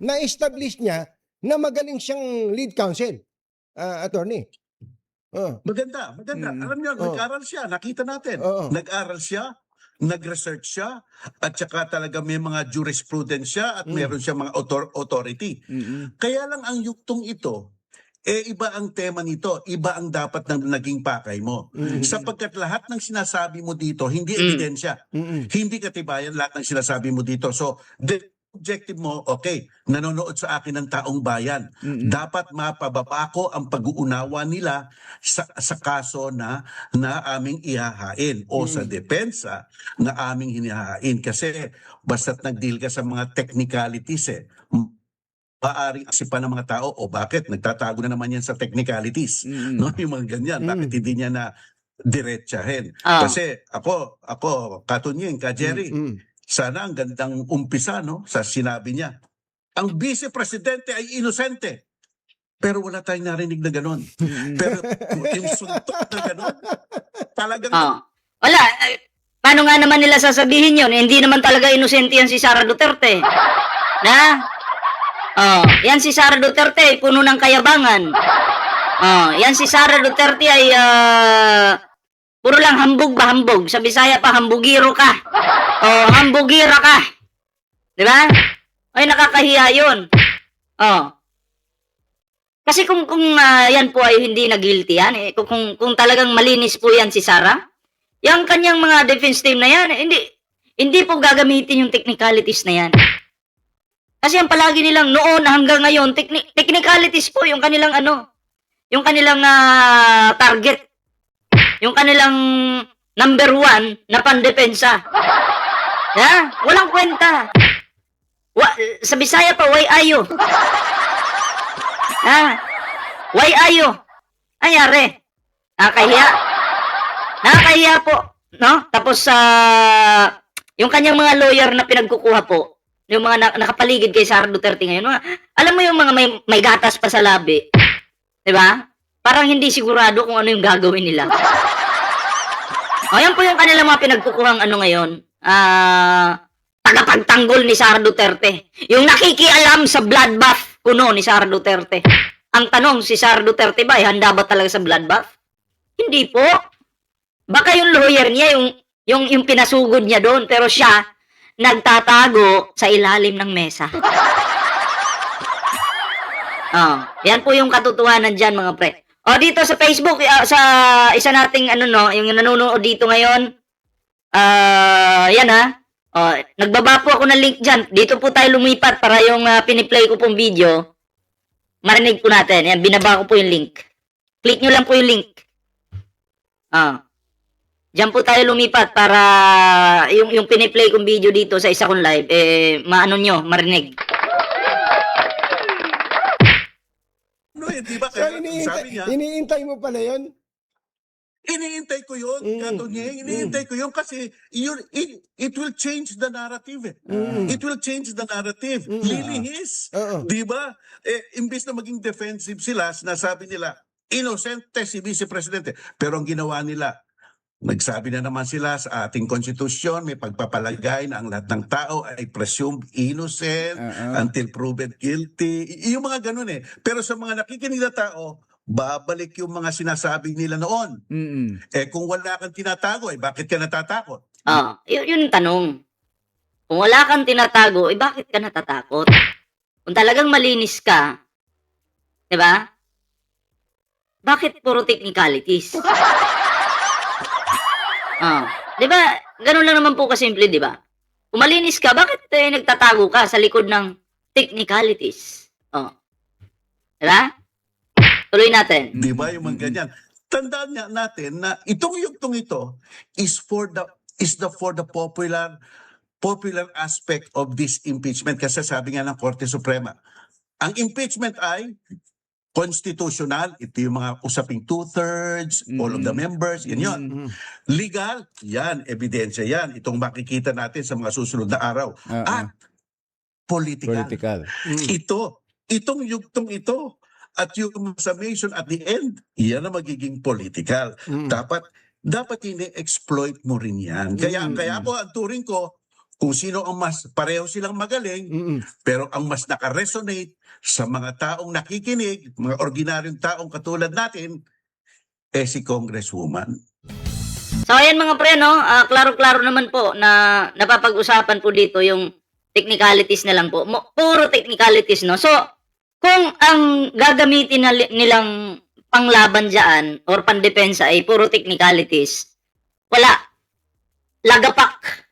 na-establish niya na magaling siyang lead counsel, attorney. Maganda. Alam niyo, nag-aral siya. Nakita natin. Nag-aral siya, nag-research siya, at saka talaga may mga jurisprudence siya at meron siya mga authority. Kaya lang ang yuktong ito, iba ang tema nito, iba ang dapat na naging pakay mo. Sapagkat lahat ng sinasabi mo dito, hindi ebidensya. Hindi katibayan lahat ng sinasabi mo dito. So, the objective mo, okay, nanonood sa akin ng taong bayan. Dapat mapababa ko ang pag-uunawa nila sa kaso na aming ihahain o sa depensa na aming hinihahain. Kasi basta't nag-deal ka sa mga technicalities maaring asipan ng mga tao, o bakit nagtatago na naman yan sa technicalities, no? Yung mga ganyan, bakit hindi niya na diretsahin? Kasi ako, Katunying, Jerry, sana ang gandang umpisa, no, sa sinabi niya. Ang vice presidente ay inosente. Pero wala tayong narinig na gano'n. Pero yung suntok na gano'n, talagang... Wala. Paano nga naman nila sasabihin yun? Hindi naman talaga inosente yan si Sara Duterte. Yan si Sara Duterte ay puno ng kayabangan. Yan si Sara Duterte ay puro lang hambog ba hambog. Sa Bisaya pa, hambugiro ka. Hambugira ka. Di ba? Ay, nakakahiya yun. Kasi kung yan po ay hindi na guilty yan, kung talagang malinis po yan si Sara, yung kanyang mga defense team na yan, hindi po gagamitin yung technicalities na yan. Kasi ang palagi nilang noon hanggang ngayon, technicalities po yung kanilang yung kanilang target. Yung kanilang number 1 na pandepensa. Walang kwenta. Sa Bisaya pa, why ayo? Why ayo? Anyari? Nakakahiya po. No? Tapos, yung kanyang mga lawyer na pinagkukuha po, yung mga nakapaligid kay Sara Duterte ngayon, alam mo yung mga may gatas pa sa labi, di ba? Parang hindi sigurado kung ano yung gagawin nila. Yan po yung kanilang mga pinagkukuhang ngayon, tagapagtanggol ni Sara Duterte. Yung nakikialam sa bloodbath kuno ni Sara Duterte. Ang tanong, si Sara Duterte ba, handa ba talaga sa bloodbath? Hindi po. Baka yung lawyer niya, yung pinasugod niya doon, pero siya, nagtatago sa ilalim ng mesa. Yan po yung katotohanan dyan, mga pre. Dito sa Facebook, sa isa nating yung nanonood dito ngayon, yan nagbaba po ako ng link dyan. Dito po tayo lumipat para yung piniplay ko pong video, marinig po natin. Yan, binaba ko po yung link. Click nyo lang po yung link. Diyan po tayo lumipat para yung piniplay kong video dito sa isa kong live, maano nyo, marinig. Diba, so, iniintay mo pala yun? Iniintay ko yun, Katunying. Iniintay ko yun kasi it will change the narrative. It will change the narrative. Lilihis. Diba? Imbes na maging defensive sila, sinasabi nila, inosente si Vice Presidente. Pero ang ginawa nila, nagsabi na naman sila sa ating konstitusyon, may pagpapalagay na ang lahat ng tao ay presumed innocent until proven guilty. Yung mga ganun Pero sa mga nakikinig na tao, babalik yung mga sinasabi nila noon. Kung wala kang tinatago, bakit ka natatakot? Yun yung tanong. Kung wala kang tinatago, bakit ka natatakot? Kung talagang malinis ka, di ba? Bakit puro technicalities? Di ba? Ganun lang naman po kasimple, di ba? Kung malinis ka, bakit nagtatago ka sa likod ng technicalities? Di ba? Tuloy natin. Di ba yung mga ganyan? Tandaan natin na itong yugtong ito is for the popular aspect of this impeachment kasi sabi nga ng Korte Suprema. Ang impeachment ay constitutional, ito yung mga usaping 2/3, all of the members, yun. Legal, yan, ebidensya yan. Itong makikita natin sa mga susunod na araw. At political. Itong yugtong ito, at yung summation at the end, yan ang magiging political. Dapat ini-exploit mo rin yan. Kaya ako, ang turing ko, kung sino ang mas, pareho silang magaling, pero ang mas nakaresonate sa mga taong nakikinig, mga ordinaryong taong katulad natin, si Congresswoman. So ayan mga pre, no? Klaro-klaro naman po na napapag-usapan po dito yung technicalities na lang po. Puro technicalities, no? So, kung ang gagamitin nilang panglaban dyan or pandepensa ay puro technicalities, wala. Lagapak.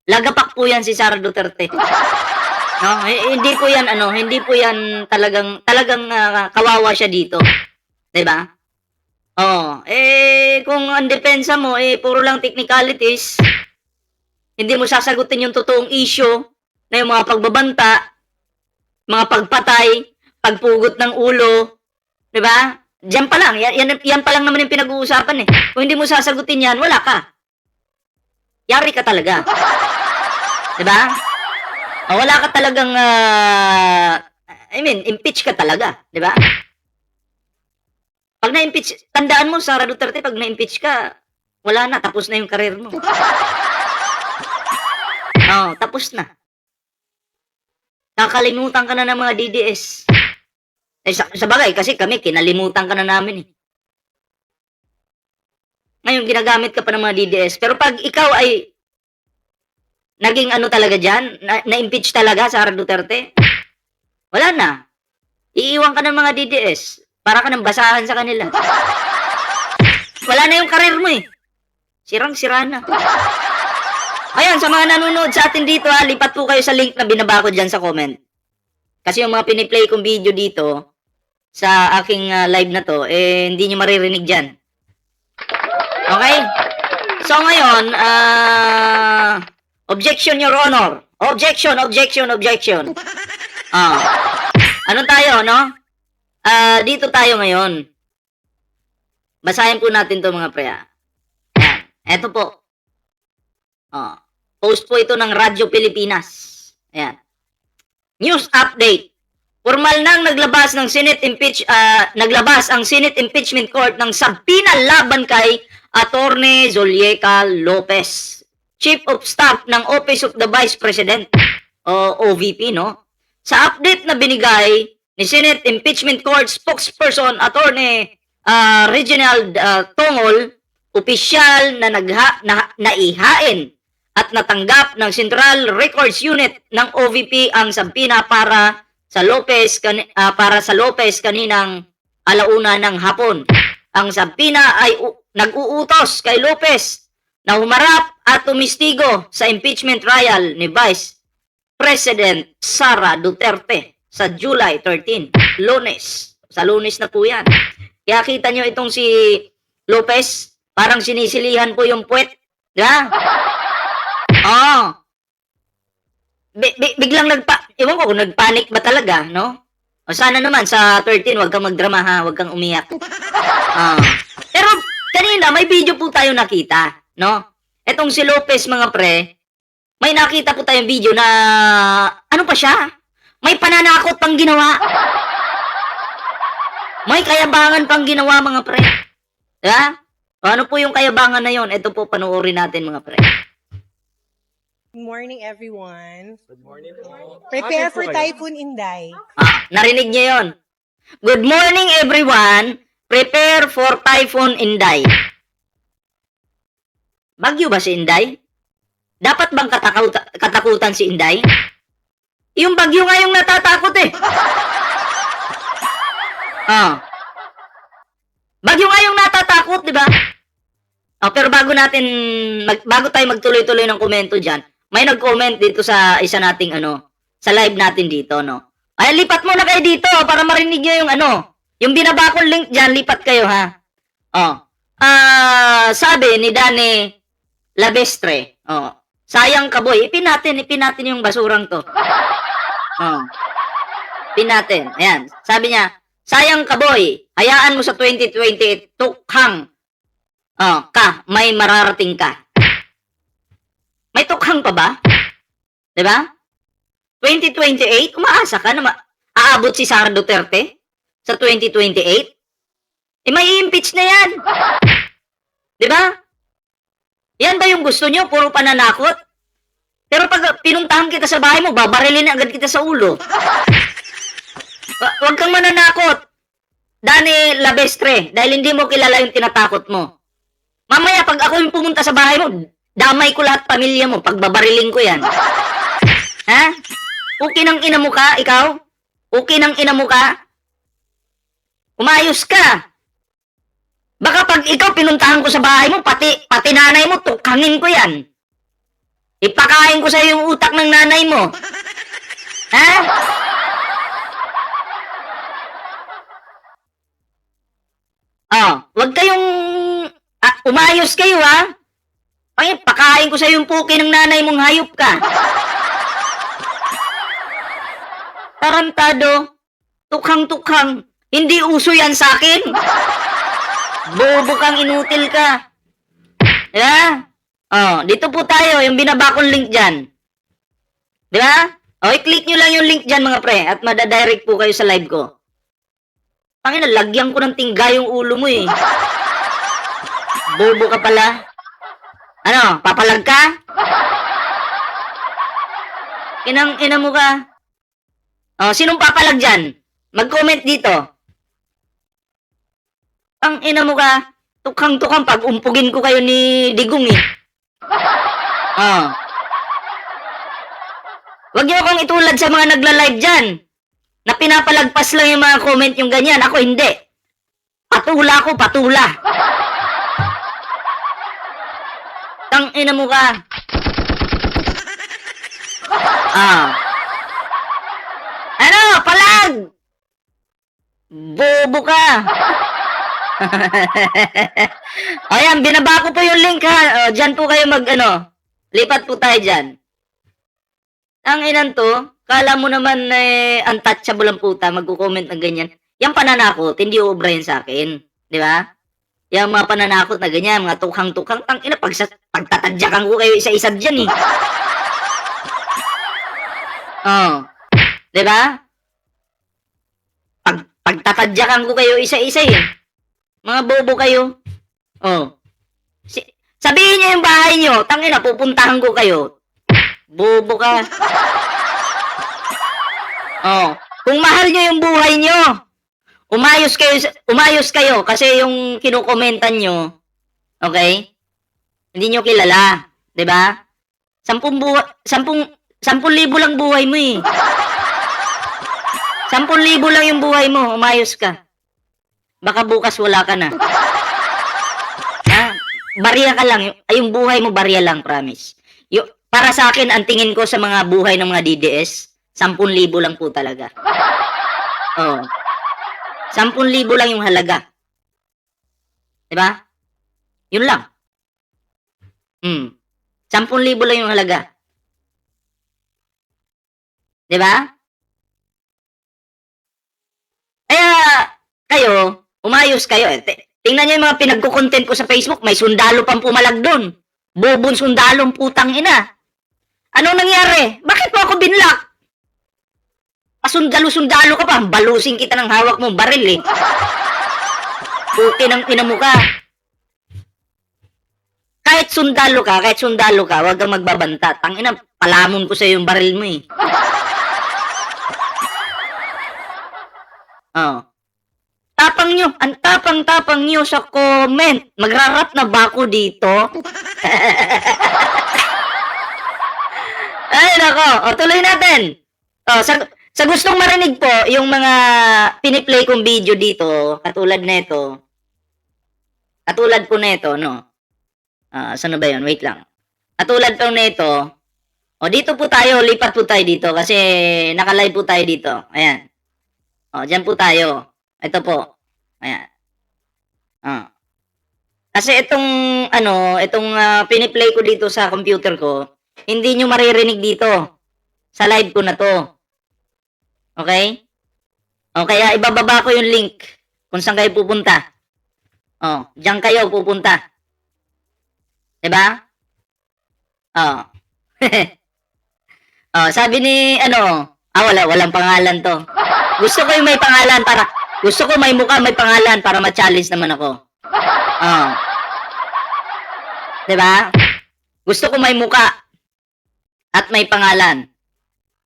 Lagapak po yan si Sara Duterte. No? Hindi po yan hindi po yan talagang kawawa siya dito. 'Di ba? Oh, kung ang depensa mo puro lang technicalities, hindi mo sasagutin yung totoong issue na yung mga pagbabanta, mga pagpatay, pagpugot ng ulo, 'di ba? Diyan pa lang, yan pa lang naman yung pinag-uusapan Kung hindi mo sasagutin yan, wala ka. Yari ka talaga. 'Di ba? Wala ka talagang impeach ka talaga, 'di ba? Pag na-impeach, tandaan mo Sara Duterte, pag na-impeach ka, wala na, tapos na yung career mo. Tapos na. Nakakalimutan ka na ng mga DDS. Sa bagay, kasi kami, kinalimutan ka na namin Ngayon, ginagamit ka pa ng mga DDS. Pero pag ikaw ay naging talaga dyan, na-impeach talaga, Sara Duterte, wala na. Iiwan ka ng mga DDS. Para ka nang basahan sa kanila. Wala na yung karir mo Sirang-sira na. Ayan, sa mga nanonood sa atin dito lipat po kayo sa link na binaba ko dyan sa comment. Kasi yung mga piniplay kong video dito, sa aking live na to, hindi nyo maririnig dyan. Okay? So ngayon, objection, Your Honor. Objection. Ano tayo, no? Dito tayo ngayon. Basahin po natin to mga pre. Ayan. Eto po. Post po ito ng Radyo Pilipinas. Ayan. News update. Formal nang naglabas ang Senate Impeachment Court ng subpoena laban kay Attorney Zolieca Lopez, Chief of Staff ng Office of the Vice President o OVP, no? Sa update na binigay ni Senate Impeachment Court spokesperson Attorney Reginald Tongol, opisyal na naihain at natanggap ng Central Records Unit ng OVP ang subpoena para sa Lopez kaninang alauna ng hapon. Ang subpoena ay nag-uutos kay Lopez na humarap at tumistigo sa impeachment trial ni Vice President Sara Duterte sa July 13, Lunes. Sa Lunes na po yan. Kaya kita nyo itong si Lopez, parang sinisilihan po yung puwet. Diba? Biglang ewan ko kung nagpanic ba talaga, no? O sana naman sa 13, wag kang magdrama ha, wag kang umiyak. Pero kanina, may video po tayo nakita, no? Etong si Lopez, mga pre, may nakita po tayong video na, ano pa siya? May pananakot pang ginawa. May kayabangan pang ginawa, mga pre. Diba? O ano po yung kayabangan na yon? Ito po, panoorin natin, mga pre. Good morning, everyone. Good morning po. Prepare for Typhoon Inday. Narinig niyo yon? Good morning, everyone. Prepare for Typhoon Inday. Bagyo ba si Inday? Dapat bang katakutan si Inday? Yung bagyo nga yung natatakot Bagyo nga yung natatakot, di ba? Pero bago tayo magtuloy-tuloy ng komento dyan, may nag-comment dito sa isa nating sa live natin dito, no? Ay, lipat muna kayo dito para marinig nyo yung yung binaba kong link dyan, lipat kayo, ha? Sabi ni Dani Labestre, sayang ka boy, ipin natin yung basurang to. Ipin natin. Ayan, sabi niya, sayang ka boy, hayaan mo sa 2020, tukhang may mararating ka. May tukhang pa ba? Diba? 2028, umaasa ka na aabot si Sara Duterte sa 2028? May impeach na yan. Diba? Yan ba yung gusto nyo? Puro pananakot? Pero pag pinuntahan kita sa bahay mo, babarilin agad kita sa ulo. Huwag kang mananakot, Dani Labestre, dahil hindi mo kilala yung tinatakot mo. Mamaya, pag ako yung pumunta sa bahay mo, damay ko lahat pamilya mo, pagbabariling ko yan. Ha? Okay nang ina mo ka, ikaw? Okay nang ina mo ka? Umayos ka. Baka pag ikaw pinuntahan ko sa bahay mo, pati nanay mo, tukhangin ko yan. Ipakain ko sa yung utak ng nanay mo. Ha? Wag kayong umayos kayo, ha? Ay, pakain ko sa yung puki ng nanay mong hayop ka. Tarantado. Tukhang-tukhang. Hindi uso yan sa akin. Bobo kang inutil ka. Diba? Dito po tayo, yung binabakong link dyan. Diba? I-click nyo lang yung link dyan, mga pre, at madadirect po kayo sa live ko. Pangina, lagyan ko ng tingga yung ulo mo, eh. Bobo ka pala. Ano, papalag ka? Ina mo ka. Sinong papalag dyan? Mag-comment dito. Ang ina mo ka. Tukhang-tukhang pag umpugin ko kayo ni Digong, eh. Huwag niyo akong itulad sa mga nagla-live dyan na pinapalagpas lang yung mga comment yung ganyan. Ako hindi. Patula ko, patula. Tang ina mo ka. Ano? Palag! Bobo ka. Ayan, binaba ko po yung link, ha. Dyan po kayo lipat po tayo dyan. Ang inan to, kala mo naman untouchable ang puta, magko-comment ng ganyan. Yung pananakot, hindi uubra yun sa akin. Di ba? Yung mga pananakot na ganyan, mga tukhang-tukhang, tangina, pagtatadyakan ko kayo isa-isa dyan, eh. Di ba? Pagtatadyakan ko kayo isa-isa, eh. Mga bobo kayo. Sabihin niyo yung bahay niyo, tangina, pupuntahan ko kayo. Bobo ka. Kung mahal niyo yung buhay niyo, umayos kayo kasi yung kinukomentan niyo, okay? Hindi niyo kilala, 'di ba? 10,000 lang buhay mo, eh. 10,000 lang yung buhay mo, umayos ka. Baka bukas wala ka na. Barya ka lang. Yung buhay mo, barya lang, promise. Para sa akin, ang tingin ko sa mga buhay ng mga DDS, 10,000 lang po talaga. 10,000 lang yung halaga. Diba? Yun lang. 10,000 lang yung halaga. Diba? Kaya, kayo, umayos kayo. Tingnan nyo yung mga pinagkukontent ko sa Facebook, may sundalo pang pumalag doon. Bobong sundalong putang ina. Anong nangyari? Bakit mo ako binlock? Pasundalo-sundalo ka pa, balusin kita ng hawak mong baril, eh. Puti ng ina mo ka. Kahit sundalo ka, huwag kang magbabanta. Tangina, palamon ko sa yung baril mo, eh. Ang tapang-tapang nyo sa comment. Magrarap na ba ako dito? Ay, nako. Tuloy natin. Sa gustong marinig po, yung mga piniplay kong video dito, katulad nito. Katulad po nito, no? Saan ba yun? Wait lang. Katulad po nito. Dito po tayo. Lipat po tayo dito kasi nakalive po tayo dito. Ayan. Dyan po tayo. Ito po. Ayan. Kasi itong piniplay ko dito sa computer ko, hindi nyo maririnig dito sa live ko na to. Okay? Kaya ibababa ko yung link kung saan kayo pupunta. Diyan kayo pupunta. Diba? Sabi ni walang pangalan to. Gusto ko yung may pangalan gusto ko may mukha, may pangalan para ma-challenge naman ako. Diba? Gusto ko may mukha. at may pangalan.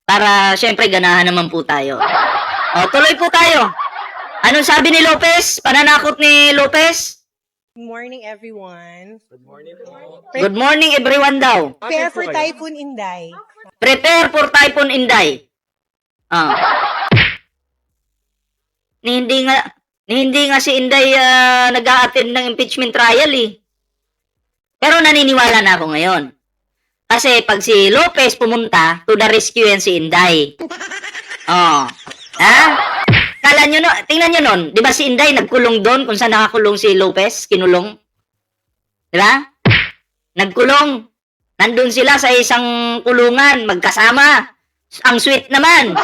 Para syempre ganahan naman po tayo. O, tuloy po tayo. Anong sabi ni Lopez? Pananakot ni Lopez? Good morning, everyone. Good morning everyone daw. Prepare for Typhoon Inday. Prepare for Typhoon Inday. Ah. Ni hindi nga si Inday nag-a-attend ng impeachment trial eh. Pero naniniwala na ako ngayon. Kasi pag si Lopez pumunta, to the rescue yan si Inday. Oh. Ha? Kala nyo no, tingnan nyo nun, di ba si Inday nagkulong doon kung saan nakakulong si Lopez, kinulong? Di ba? Nagkulong. Nandun sila sa isang kulungan, magkasama. Ang sweet naman.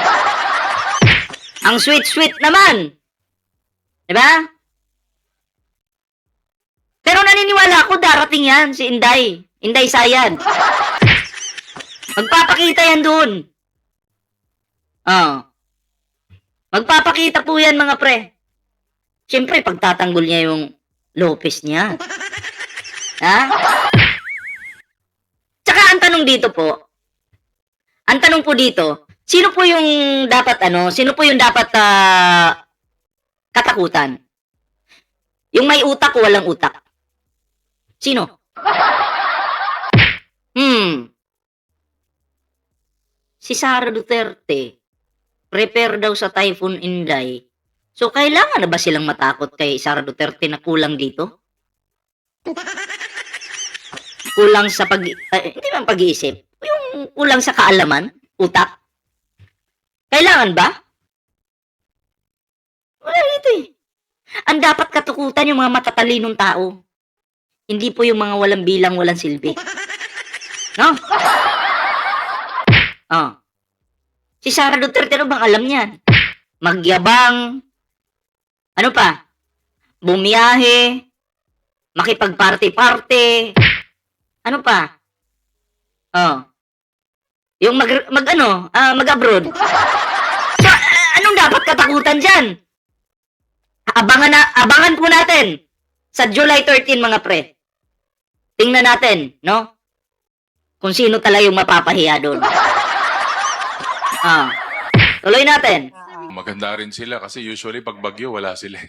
Ang sweet naman. Di ba? Pero naniniwala ako darating yan si Inday. Inday Sayad. Magpapakita yan doon. Oh. Magpapakita po yan mga pre. Siyempre, pagtatanggol niya yung Lopez niya. Ha? Tsaka ang tanong dito po, ang tanong po dito, sino po yung dapat katakutan? Yung may utak o walang utak? Sino? Si Sara Duterte, prepare daw sa Typhoon Inday. So, kailangan na ba silang matakot kay Sara Duterte na kulang dito? Kulang sa hindi man pag-iisip. Yung kulang sa kaalaman, utak. Kailangan ba? Wala dito eh. Ang dapat katakutan yung mga matatalinong tao. Hindi po yung mga walang bilang, walang silbi. No? Oh. Si Sara Duterte, ano bang alam niyan? Magyabang. Ano pa? Bumiyahe. Makipag-party-party. Ano pa? Oh. Yung mag-abroad. So, anong dapat katakutan dyan? Abangan po natin sa July 13 mga pre. Tingnan natin, no? Kung sino talaga yung mapapahiya doon. Tuloy natin. Maganda rin sila kasi usually pag bagyo wala sila.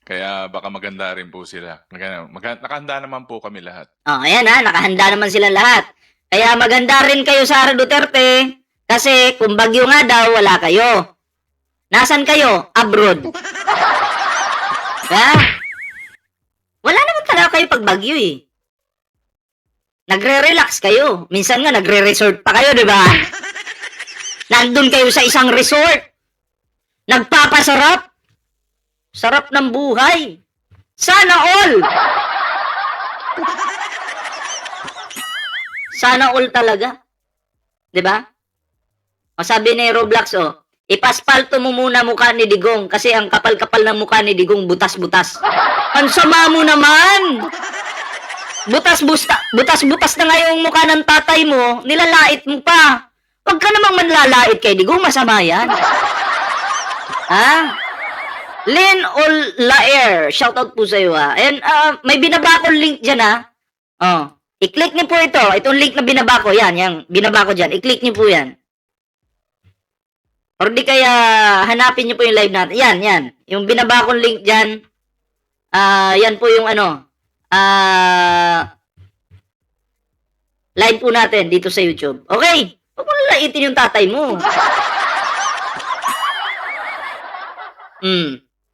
Kaya baka maganda rin po sila. Nakahanda naman po kami lahat. Ayan nakahanda naman sila lahat. Kaya maganda rin kayo, Sara Duterte, kasi kung bagyo nga daw, wala kayo. Nasaan kayo? Abroad. Ha? Wala naman talaga kayo pag bagyo eh. Nagre-relax kayo. Minsan nga nagre-resort pa kayo, di ba? Nandun kayo sa isang resort. Nagpapasarap. Sarap ng buhay. Sana all. Sana all talaga. 'Di ba? O sabi ni Roblox, ipaspalto mo muna mukha ni Digong kasi ang kapal-kapal ng mukha ni Digong butas-butas. Ang sama mo naman. Butas-butas na nga yung mukha ng tatay mo, nilalait mo pa. Huwag ka namang manlalait kay Digong, masama yan. Ha? Lynn Olaer, shoutout po sa'yo ha. And may binaba akong link dyan ha. I-click niyo po ito. Itong link na binaba ko, yan binaba ko dyan. I-click niyo po yan. Or di kaya hanapin niyo po yung live natin. Yan. Yung binaba kong link dyan. Yan po yung live po natin dito sa YouTube. Okay. Huwag mo lalaitin yung tatay mo.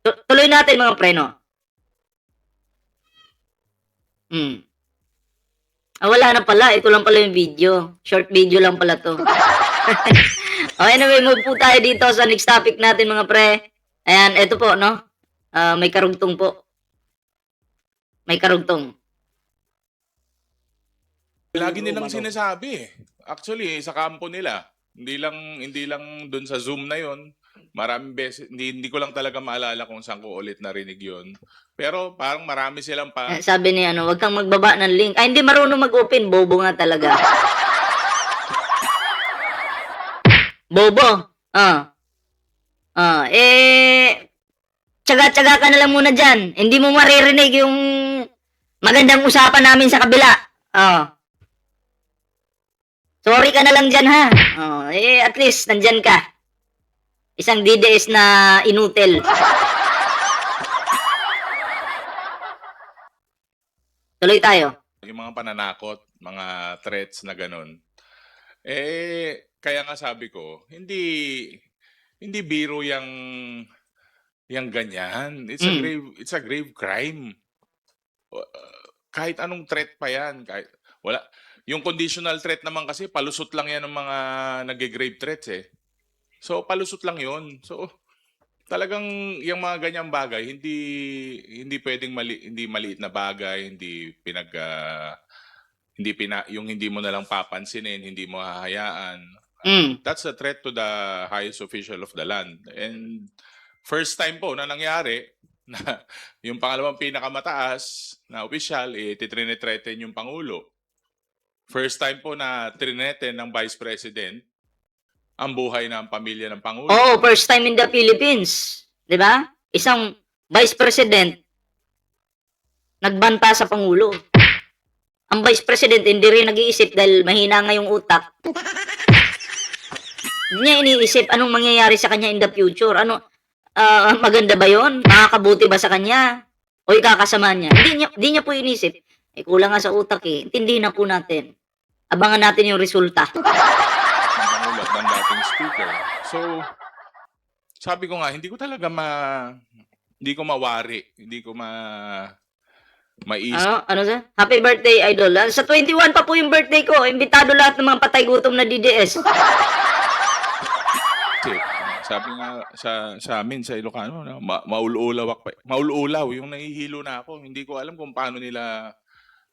Tuloy natin mga preno. Wala na pala. Ito lang pala yung video. Short video lang pala to. Okay, anyway, move po tayo dito sa next topic natin mga pre. Ayan, ito po, no? May karugtong po. May karugtong. Lagi nilang sinasabi. Actually, sa kampo nila, hindi lang doon sa Zoom na 'yon. Maraming beses, hindi ko lang talaga maalala kung saan ko ulit narinig 'yon. Pero parang marami silang sabi ni wag kang magbaba ng link. Ay, hindi marunong mag-open, bobo nga talaga. Bobo. Tsaga-tsaga ka na lang muna dyan. Hindi mo maririnig yung magandang usapan namin sa kabila. Sorry ka na lang dyan, ha? Oh, at least, nandyan ka. Isang DDS na inutil. Tuloy tayo. Yung mga pananakot, mga threats na ganun. Kaya nga sabi ko, hindi biro yang ganyan. It's a grave crime. Kahit anong threat pa yan, wala. Yung conditional threat naman kasi palusot lang yan ng mga nag-grave threats eh. So palusot lang 'yon. So talagang yung mga ganyang bagay hindi pwedeng hindi maliit na bagay, yung hindi mo na lang papansinin, hindi mo hahayaan. That's a threat to the highest official of the land. And first time po na nangyari na yung pangalawang pinakamataas na opisyal, titrinethreaten yung Pangulo. First time po na trineten ng Vice President ang buhay ng pamilya ng Pangulo. Oo, first time in the Philippines. Di ba? Isang Vice President nagbanta sa Pangulo. Ang Vice President hindi rin nag-iisip dahil mahina nga yung utak. Hindi niya iniisip anong mangyayari sa kanya in the future. Maganda ba yon? Makakabuti ba sa kanya? O ikakasama niya? Hindi niya po inisip. Kulang nga sa utak eh. Intindihin na po natin. Abangan natin yung resulta. Pangulo at ng dating speaker. So, sabi ko nga, hindi ko mawari. Hindi ko maisip. Ano sir? Happy birthday, Idol. Sa 21 pa po yung birthday ko. Imbitado lahat ng mga patay gutom na DDS. Sabi nga sa amin sa Ilocano, maululaw yung nahihilo na ako. Hindi ko alam kung paano nila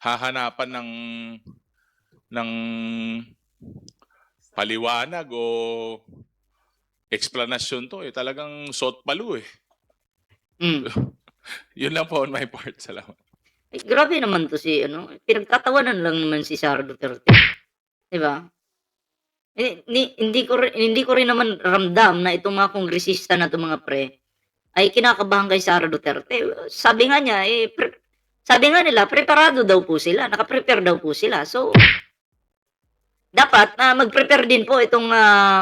hahanapan ng paliwanag o explanation to. Talagang sot palu eh. Yun lang po on my part. Salamat. Grabe naman to pinagtatawanan lang naman si Sara Duterte. Diba? Hindi ko rin naman ramdam na itong mga kongresista na itong mga pre ay kinakabahan kay Sara Duterte. Sabi nga nila, preparado daw po sila, nakaprepare daw po sila. So, dapat mag-prepare din po itong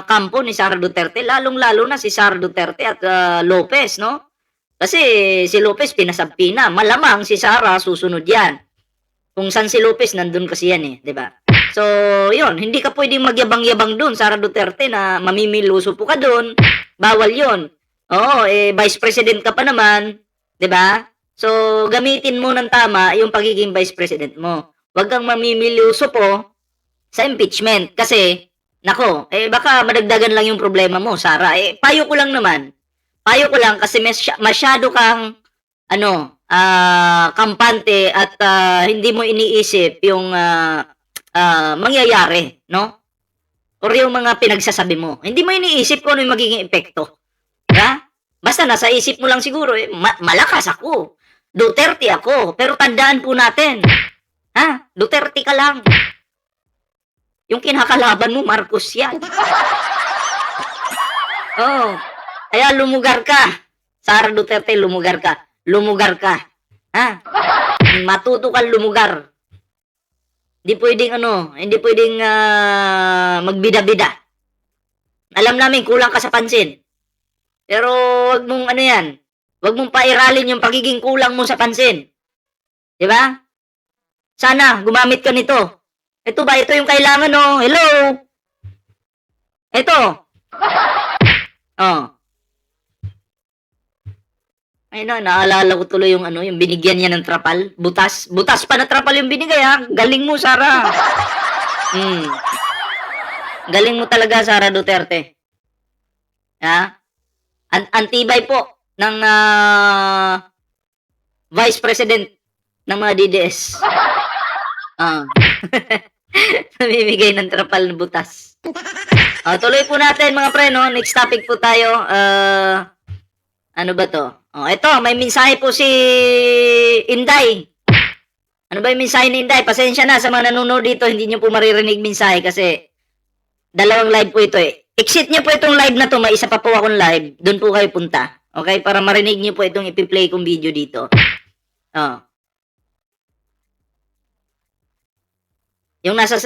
kampo ni Sara Duterte, lalong-lalo na si Sara Duterte at Lopez, no? Kasi si Lopez pinasabpi na, malamang si Sara susunod yan. Kung saan si Lopez, nandun kasi yan eh, di ba? So, yun, hindi ka pwedeng magyabang-yabang dun, Sara Duterte, na mamimiluso po ka dun. Bawal yun. Oo, Vice President ka pa naman, di ba? So, gamitin mo ng tama yung pagiging Vice President mo. Huwag kang mamimiluso po sa impeachment. Kasi, nako, baka madagdagan lang yung problema mo, Sara. Payo ko lang kasi masyado kang, kampante at hindi mo iniisip yung mangyayari, no? Or yung mga pinagsasabi mo. Hindi mo iniisip kung ano yung magiging epekto. Ha? Basta nasa isip mo lang siguro, malakas ako. Duterte ako. Pero tandaan po natin, Duterte ka lang. Yung kinakalaban mo, Marcos yan. Oh, kaya lumugar ka. Sara Duterte, lumugar ka. Lumugar ka. Matuto kang lumugar. Hindi pwedeng magbida-bida. Alam namin, kulang ka sa pansin. Pero wag mong wag mong pairalin yung pagiging kulang mo sa pansin. Di ba? Sana, gumamit ka nito. Ito ba? Ito yung kailangan, no? Hello? Ito. Oh. Naalala ko tuloy yung yung binigyan niya ng trapal. Butas pa na trapal yung binigay, ha? Galing mo, Sara. Galing mo talaga, Sara Duterte. Ha? Antibay po ng Vice President ng mga DDS. Namimigay ng trapal na butas. Tuloy po natin, mga pre, no? Next topic po tayo. Ano ba to? Ito, may mensahe po si Inday. Ano ba yung mensahe ni Inday? Pasensya na sa mga nanonood dito, hindi nyo po maririnig mensahe kasi dalawang live po ito eh. Exit nyo po itong live na to, may isa pa po akong live. Doon po kayo punta. Okay? Para marinig nyo po itong ipi-play kong video dito. Yung nasa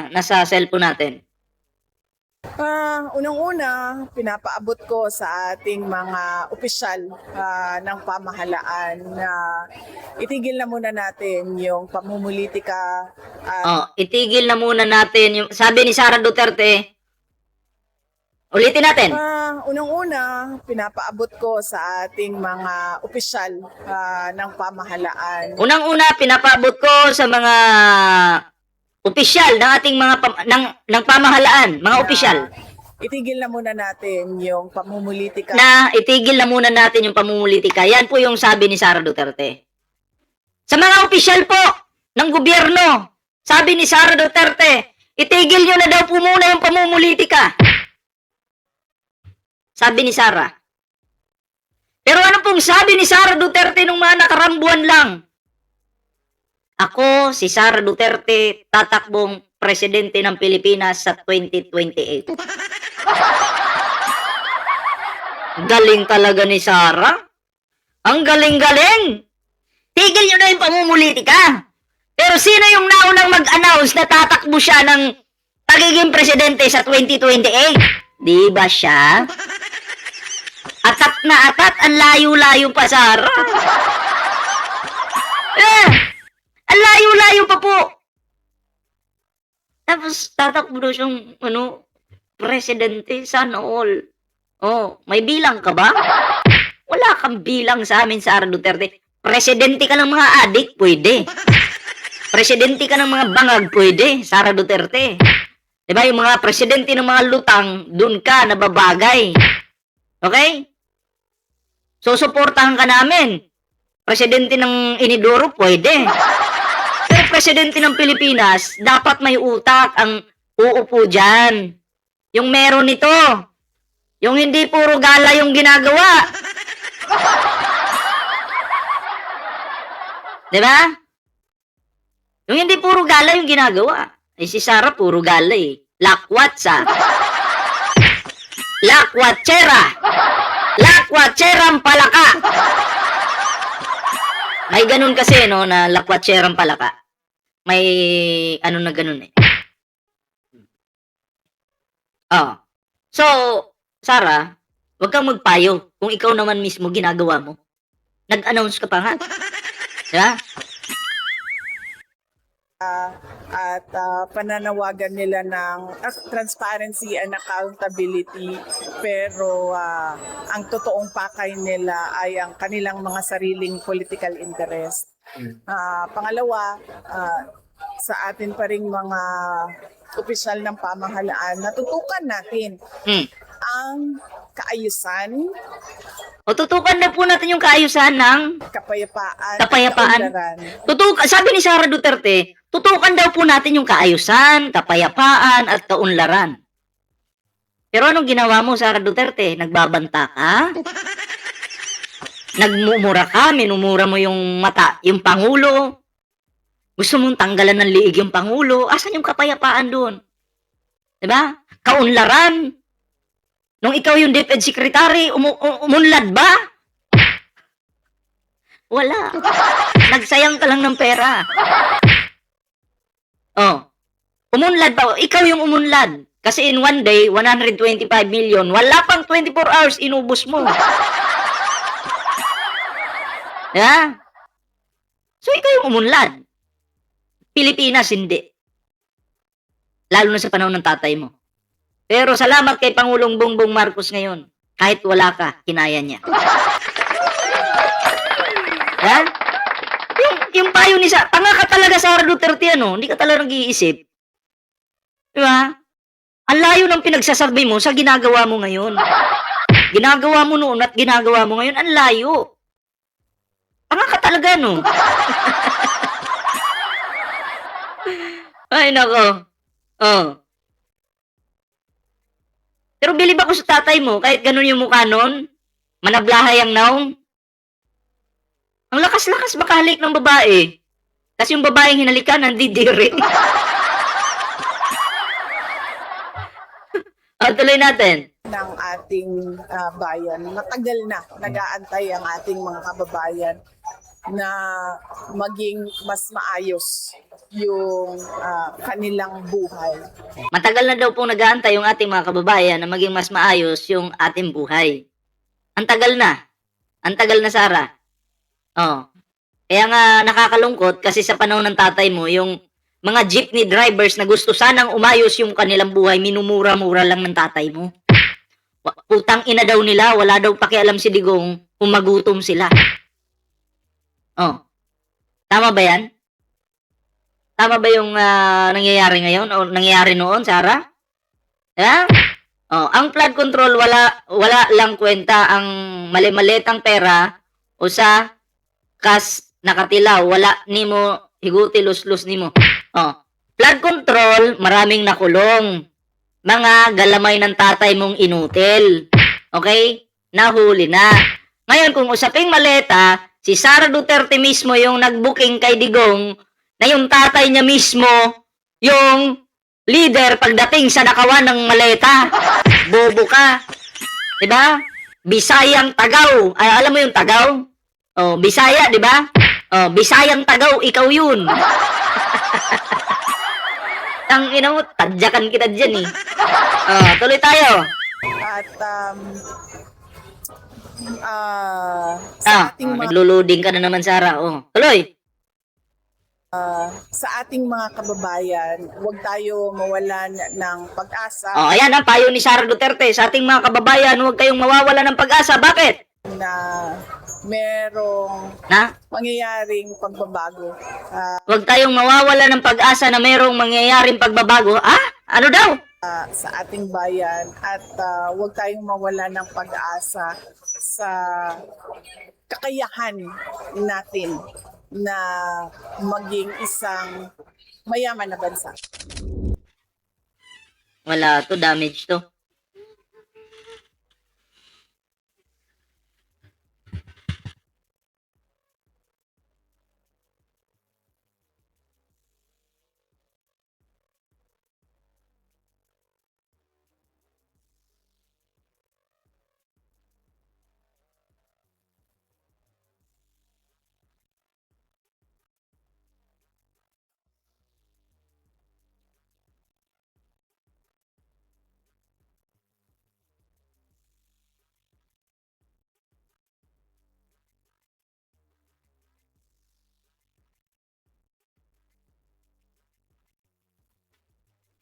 nasa cellphone natin. Unang-una, pinapaabot ko sa ating mga opisyal ng pamahalaan na itigil na muna natin yung pamumulitika. Itigil na muna natin yung sabi ni Sara Duterte. Ulitin natin. Unang-una, pinapaabot ko sa ating mga opisyal ng pamahalaan. Unang-una, pinapaabot ko sa mga opisyal ng ating mga ng pamahalaan, mga opisyal. Itigil na muna natin yung pamumulitika. Na itigil na muna natin yung pamumulitika. Yan po yung sabi ni Sara Duterte. Sa mga opisyal po ng gobyerno, sabi ni Sara Duterte, itigil nyo na daw po muna yung pamumulitika. Sabi ni Sara. Pero ano pong sabi ni Sara Duterte nung mga nakaraang buwan lang? Ako, si Sara Duterte, tatakbong presidente ng Pilipinas sa 2028. Galing talaga ni Sara. Ang galing-galing. Tigil nyo na yung pamumulitika. Pero sino yung naunang mag-announce na tatakbo siya ng pagiging presidente sa 2028? Di ba siya? Atat na atat, ang layo-layo pa, Sara. Ang layo-layo pa po. Tapos tatakbo daw siyang presidente, sana all. Oh, may bilang ka ba? Wala kang bilang sa amin, Sara Duterte. Presidente ka ng mga adik, pwede. Presidente ka ng mga bangag, pwede, Sara Duterte. Diba, yung mga presidente ng mga lutang, dun ka nababagay. Okay? So, suportahan ka namin. Presidente ng Inidoro, pwede. Pero presidente ng Pilipinas, dapat may utak ang uupo dyan. Yung meron nito. Yung hindi puro gala yung ginagawa. Diba? Yung hindi puro gala yung ginagawa. Eh si Sara puro gala eh. Lakwatsa. Lakwatsera. Lakwatserang palaka. May ganun kasi no na lakwatserang palaka. May na ganun eh. Oh. So, Sara, wag kang magpayo kung ikaw naman mismo ginagawa mo. Nag-announce ka pa nga. Diba? At pananawagan nila ng transparency and accountability, pero ang totoong pakay nila ay ang kanilang mga sariling political interest. Pangalawa, sa atin pa ring mga opisyal ng pamahalaan, natutukan natin ang kaayusan, O tutukan na po natin yung kaayusan ng kapayapaan. Kapayapaan. Sabi ni Sara Duterte, tutukan daw po natin yung kaayusan, kapayapaan, at kaunlaran. Pero anong ginawa mo, Sara Duterte? Nagbabanta ka? Nagmumura ka? Minumura mo yung yung Pangulo? Gusto mong tanggalan ng liig yung Pangulo? Asan yung kapayapaan doon? Diba? Kaunlaran? Nung ikaw yung DepEd Secretary, umunlad ba? Wala. Nagsayang ka lang ng pera. Oh. Umunlad ba? Ikaw yung umunlad. Kasi in one day, 125 million. Wala pang 24 hours, inubos mo. Yeah? So, ikaw yung umunlad. Pilipinas, hindi. Lalo na sa panahon ng tatay mo. Pero salamat kay Pangulong Bongbong Marcos ngayon. Kahit wala ka, kinaya niya. Ha? Yung payo ni tanga ka talaga, Sara Duterte, hindi ka talaga nag-iisip. Diba? Ang layo ng pinagsasabi mo sa ginagawa mo ngayon. Ginagawa mo noon at ginagawa mo ngayon, ang layo. Tanga ka talaga, no? Ay, nako. Oh. Pero bilib ako sa tatay mo, kahit ganun yung mukha nun, manablahay ang naong. Ang lakas-lakas makahalik ng babae. Kasi yung babaeng hinalikan, nandidiri. Tuloy natin. Ng ating bayan. Matagal na nag-aantay ang ating mga kababayan. na maging mas maayos yung kanilang buhay. Matagal na daw pong nag-aantay yung ating mga kababayan na maging mas maayos yung ating buhay. Ang tagal na. Ang tagal na, Sara. Oh. Kaya nga nakakalungkot kasi sa panahon ng tatay mo, yung mga jeepney drivers na gusto sanang umayos yung kanilang buhay, minumura-mura lang ng tatay mo. Putang ina daw nila, wala daw pakialam si Digong kung magutom sila. Oh. Tama ba yan? Tama ba yung nangyayari ngayon o nangyayari noon, Sara? Yeah? Oh, ang flood control wala lang kwenta ang mali-malitang pera o sa kas nakatilaw, wala nimo higuti luslus nimo. Oh, flood control, maraming nakulong. Mga galamay ng tatay mong inutil. Okay? Nahuli na. Ngayon, kung usaping maleta, si Sara Duterte mismo yung nag-booking kay Digong na yung tatay niya mismo yung leader pagdating sa nakawan ng maleta. Bobo ka. Diba? Bisayang Tagaw. Ay, alam mo yung Tagaw? Oh, Bisaya, diba? Oh, Bisayang Tagaw, ikaw yun. Ang ina mo, tadyakan kita dyan eh. Oh, tuloy tayo. At sa ating mga Naglo-loading ka na naman, Sara. Oh, tuloy. sa ating mga kababayan, huwag tayo mawalan ng pag-asa Oh, ayan ang payo ni Sara Duterte sa ating mga kababayan, huwag kayong mawawala ng pag-asa. Bakit? na merong Na? mangyayaring pagbabago. Huwag tayong mawawala ng pag-asa na mayroong mangyayaring pagbabago. Ah? Ano daw? Sa ating bayan at huwag tayong mawala ng pag-asa sa kakayahan natin na maging isang mayaman na bansa. Wala to, damage to.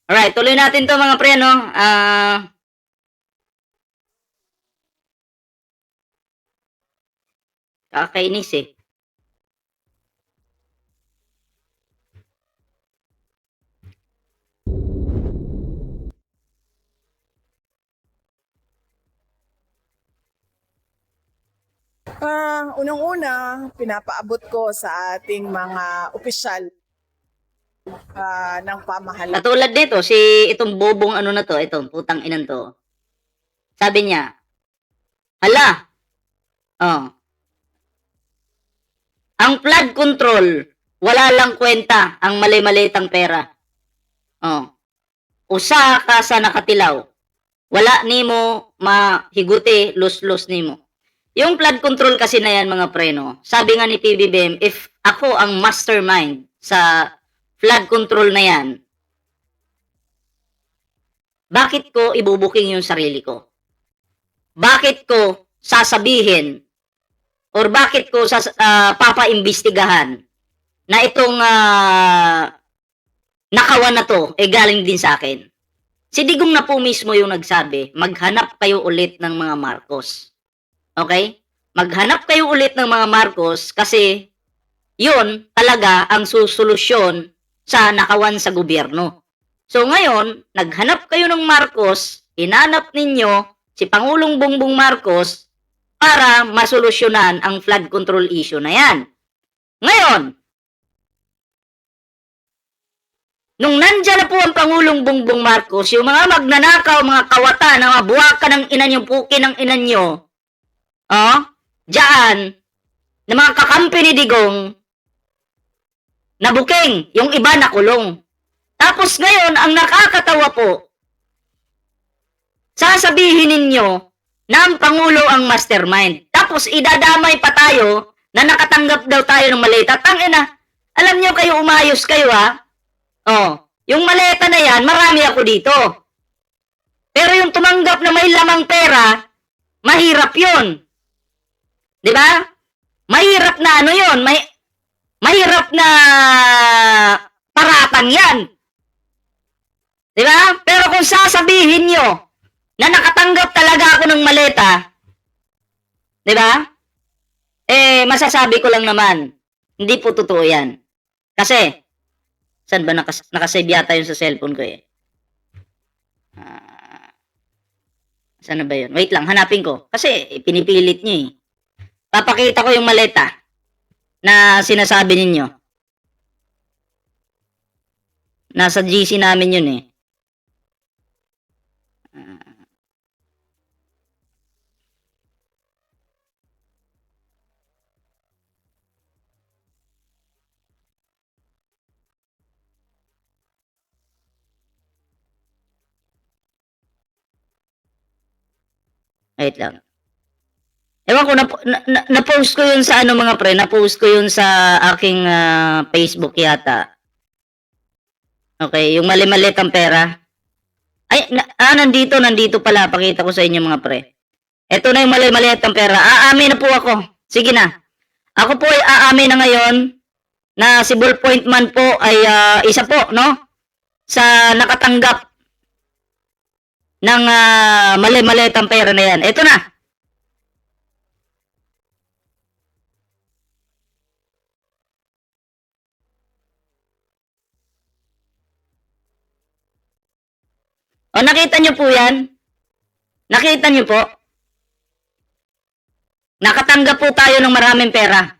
Alright, tuloy natin to mga pre, no? Kakainis eh. Unang-una, pinapaabot ko sa ating mga opisyal ng pamahalaan. Katulad nito, si itong bobong ano na to, itong putang inan to. Sabi niya, hala, ang flood control, wala lang kwenta ang mali-malitang pera. Usa ka sa nakatilaw, wala nimo mahiguti, lus-lus nimo. Yung flood control kasi na yan mga preno, sabi nga ni PBBM, if ako ang mastermind sa flood control na yan, bakit ko ibubuking yung sarili ko? Bakit ko sasabihin or bakit ko papaimbestigahan na itong nakawan na to galing din sa akin? Si Digong na po mismo yung nagsabi, maghanap kayo ulit ng mga Marcos. Okay? Maghanap kayo ulit ng mga Marcos kasi yun talaga ang susolusyon sa nakawan sa gobyerno. So ngayon, naghanap kayo ng Marcos, hinanap ninyo si Pangulong Bongbong Marcos para masolusyonan ang flood control issue na yan. Ngayon, nung nandyan na po ang Pangulong Bongbong Marcos, yung mga magnanakaw, mga kawatan, mga buwaka ng ina nyo, puki ng ina nyo, dyan, na mga kakampi ni Digong, nabuking, yung iba nakulong. Tapos ngayon, ang nakakatawa po, sasabihin ninyo na ang Pangulo ang mastermind. Tapos idadamay pa tayo na nakatanggap daw tayo ng maleta. Tangina, alam nyo kayo, umayos kayo ha. Oh, yung maleta na yan, marami ako dito. Pero yung tumanggap na may lamang pera, mahirap yun. Di ba? Mahirap na ano yun, mahirap na paratang yan. Di ba? Pero kung sasabihin nyo na nakatanggap talaga ako ng maleta, di ba? Masasabi ko lang naman, hindi po totoo yan. Kasi, saan ba nakasave yata yun sa cellphone ko eh? Saan na ba yun? Wait lang, hanapin ko. Kasi, pinipilit nyo eh. Papakita ko yung maleta na sinasabi ninyo. Nasa GC namin yun eh. Wait lang. Ewan ko, na-post ko yun sa ano mga pre, na-post ko yun sa aking Facebook yata. Okay, yung mali-malitang pera. Ay, nandito pala, pakita ko sa inyo mga pre. Ito na yung mali-malitang pera. Aamin na po ako. Sige na. Ako po ay aamin na ngayon na si Ballpoint Man po ay isa po, no? Sa nakatanggap ng mali-malitang pera na yan. Ito na. O, nakita nyo po yan? Nakita nyo po? Nakatanggap po tayo ng maraming pera.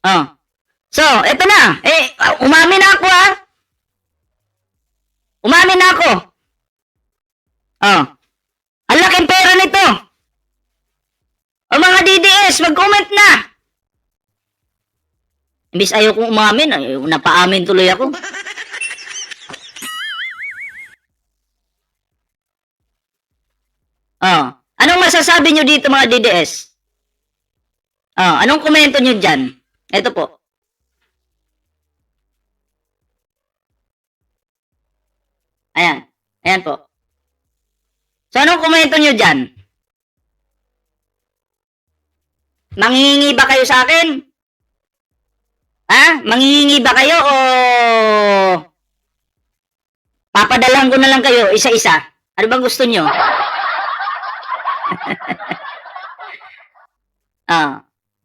Oh. So, eto na. Umamin na ako ha. Umamin na ako. Oh. Ang laking pera nito. O mga DDS, mag-comment na. Imbis ayaw kong umamin, napaamin tuloy ako. Oh. Anong masasabi nyo dito mga DDS? Oh, anong komento nyo dyan? Ito po. Ayan. Ayan po. So, anong komento nyo dyan? Manghihingi ba kayo sa akin? Ha? Manghihingi ba kayo o papadalan ko na lang kayo isa-isa? Ano bang gusto nyo?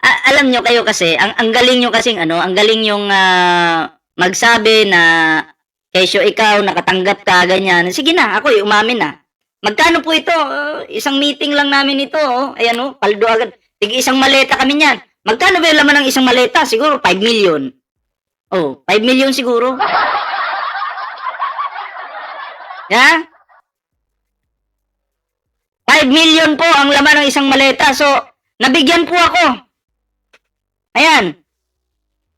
Alam nyo kayo kasi, ang galing nyo kasing ang galing yung magsabi na kesyo ikaw, nakatanggap ka, ganyan. Sige na, ako umamin na. Magkano po ito? Isang meeting lang namin ito. Ayan paldo agad. Isang maleta kami niyan. Magkano ba yung laman ng isang maleta? Siguro 5 million. 5 million siguro. Ha? 5 million po ang laman ng isang maleta. So, nabigyan po ako. Ayan.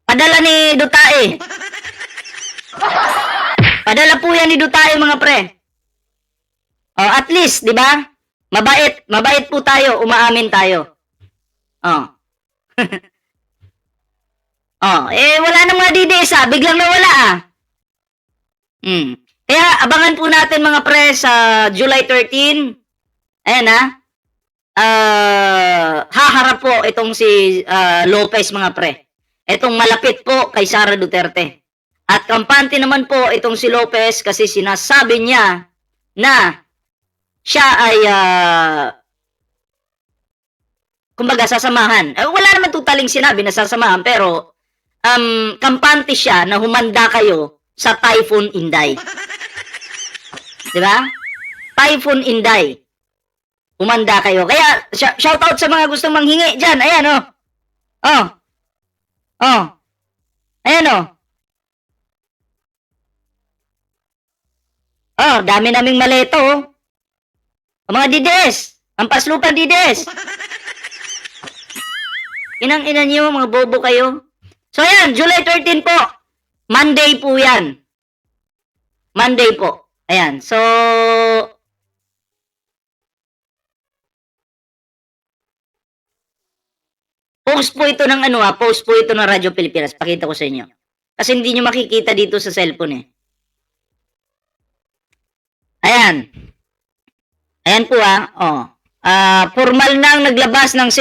Padala ni Dutae. Padala po yan ni Dutae mga pre. At least, di ba? Mabait. Mabait po tayo. Umaamin tayo. Wala nang mga DDS biglang nawala Kaya abangan po natin mga pre sa July 13. Ayan haharap po itong si Lopez mga pre. Itong malapit po kay Sara Duterte. At kampante naman po itong si Lopez kasi sinasabi niya na siya ay kumbaga sasamahan. Wala naman totaling sinabi na sasamahan pero kampante siya na humanda kayo sa Typhoon Inday. Diba? Typhoon Inday. Humanda kayo. Kaya, shoutout sa mga gustong manghingi dyan. Ayan, Ayan, dami naming maleto, Mga DDS. Ang paslupan DDS. Inang-ina niyo, mga bobo kayo. So, ayan, July 13 po. Monday po yan. Monday po. Ayan, so, Post po ito ng post po ito ng Radyo Pilipinas. Pakita ko sa inyo. Kasi hindi nyo makikita dito sa cellphone eh. Ayan. Ayan po formal nang naglabas ng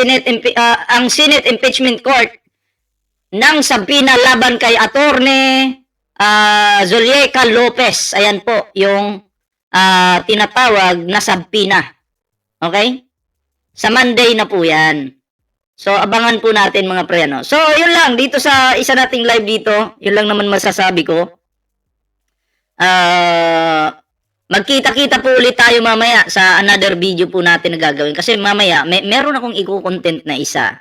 ang Senate Impeachment Court ng sabina laban kay Attorney Zulieca Lopez. Ayan po yung tinatawag na sabina. Okay? Sa Monday na po yan. So, abangan po natin mga pre, ano. So, yun lang. Dito sa isa nating live dito, yun lang naman masasabi ko. Magkita-kita po ulit tayo mamaya sa another video po natin na gagawin. Kasi mamaya, meron akong i-content na isa.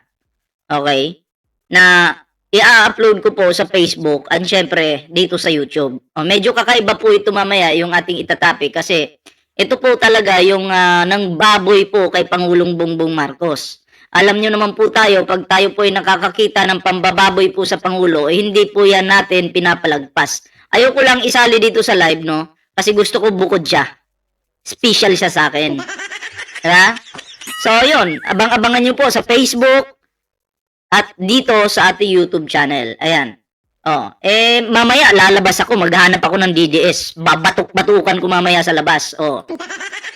Okay? Na i-upload ko po sa Facebook at syempre dito sa YouTube. Medyo kakaiba po ito mamaya yung ating itatopic kasi ito po talaga yung nang baboy po kay Pangulong Bongbong Marcos. Alam nyo naman po tayo, pag tayo po ay nakakakita ng pambababoy po sa Pangulo, hindi po yan natin pinapalagpas. Ayoko lang isali dito sa live, no? Kasi gusto ko bukod siya. Special siya sa akin. Diba? So, yun. Abang-abangan nyo po sa Facebook at dito sa ating YouTube channel. Ayan. Mamaya lalabas ako, maghahanap ako ng DDS. Babatuk-batukan ko mamaya sa labas.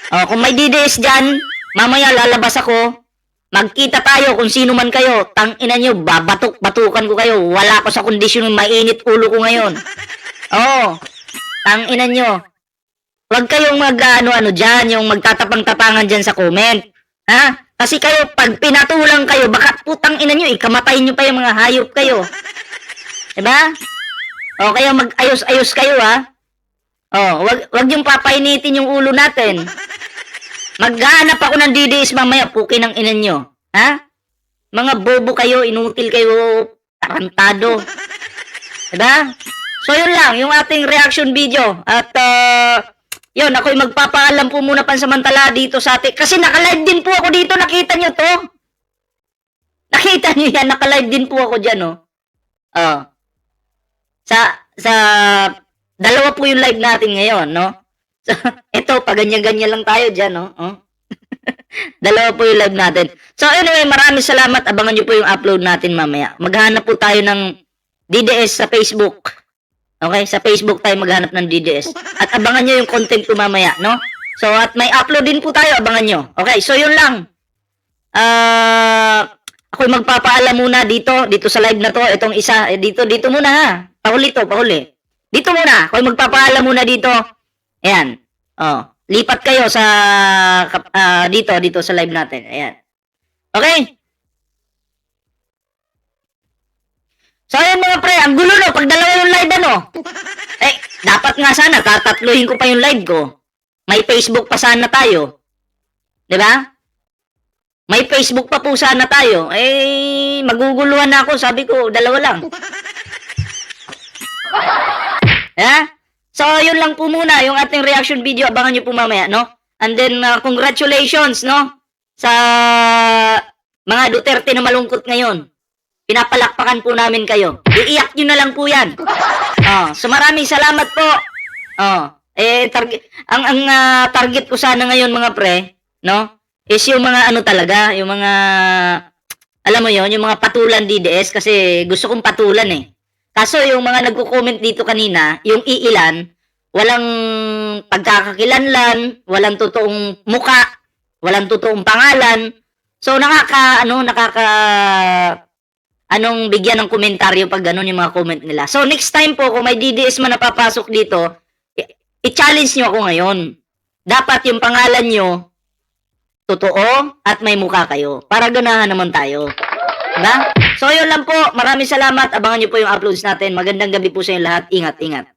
Kung may DDS dyan, mamaya lalabas ako. Magkita tayo kung sino man kayo. Tangina nyo, babatuk-batukan ko kayo. Wala ko sa kondisyon ng mainit ulo ko ngayon. Tangina nyo. Huwag kayong dyan, yung magtatapang-tapangan dyan sa comment. Ha? Kasi kayo, pag pinatulang kayo, baka putang ina nyo, ikamatayin nyo pa yung mga hayop kayo. Diba? Kaya mag-ayos-ayos kayo, ha? Wag yung papainitin yung ulo natin. Maghanap ako ng DDS mamaya, puki ng ina nyo. Ha? Mga bobo kayo, inutil kayo, tarantado. Diba? So, yun lang, yung ating reaction video. At, yun, ako'y magpapaalam po muna pansamantala dito sa ating, kasi naka-live din po ako dito, nakita nyo to? Nakita nyo yan, naka-live din po ako dyan, Sa dalawa po yung live natin ngayon, no? So, eto, pa ganyan-ganyan lang tayo dyan, no? Dalawa po yung live natin. So, anyway, maraming salamat. Abangan nyo po yung upload natin mamaya. Maghanap po tayo ng DDS sa Facebook. Okay? Sa Facebook tayo maghanap ng DDS. At abangan nyo yung content ko mamaya, no? So, at may upload din po tayo. Abangan nyo. Okay, so yun lang. Ako'y magpapaalam muna dito sa live na to. Itong isa, dito muna ha. Pahuli. Dito muna. Ako'y magpapaalam muna dito. Ayan. Lipat kayo sa dito sa live natin. Ayan. Okay? So, ayan mga pre, ang gulo no, pag dalawa yung live dapat nga sana, tatatluhin ko pa yung live ko. May Facebook pa sana tayo. Diba? May Facebook pa po sana tayo. Maguguluhan na ako, sabi ko, dalawa lang. So, yun lang po muna, yung ating reaction video, abangan nyo po mamaya, no? And then, congratulations, no? Sa mga Duterte na malungkot ngayon. Pinapalakpakan po namin kayo. Iiyak nyo na lang po yan. So maraming salamat po. Ang target ko sana ngayon mga pre, no? Is yung mga talaga, yung mga, alam mo yon, yung mga patulan DDS kasi gusto kong patulan eh. Kaso yung mga nagko-comment dito kanina, yung iilan, walang pagkakakilanlan, walang totoong muka, walang totoong pangalan. So anong bigyan ng komentaryo pag ganun yung mga comment nila. So, next time po, kung may DDS man napapasok dito, i-challenge nyo ako ngayon. Dapat yung pangalan nyo, totoo, at may mukha kayo. Para ganahan naman tayo. Diba? So, yun lang po. Maraming salamat. Abangan nyo po yung uploads natin. Magandang gabi po sa inyo lahat. Ingat, ingat.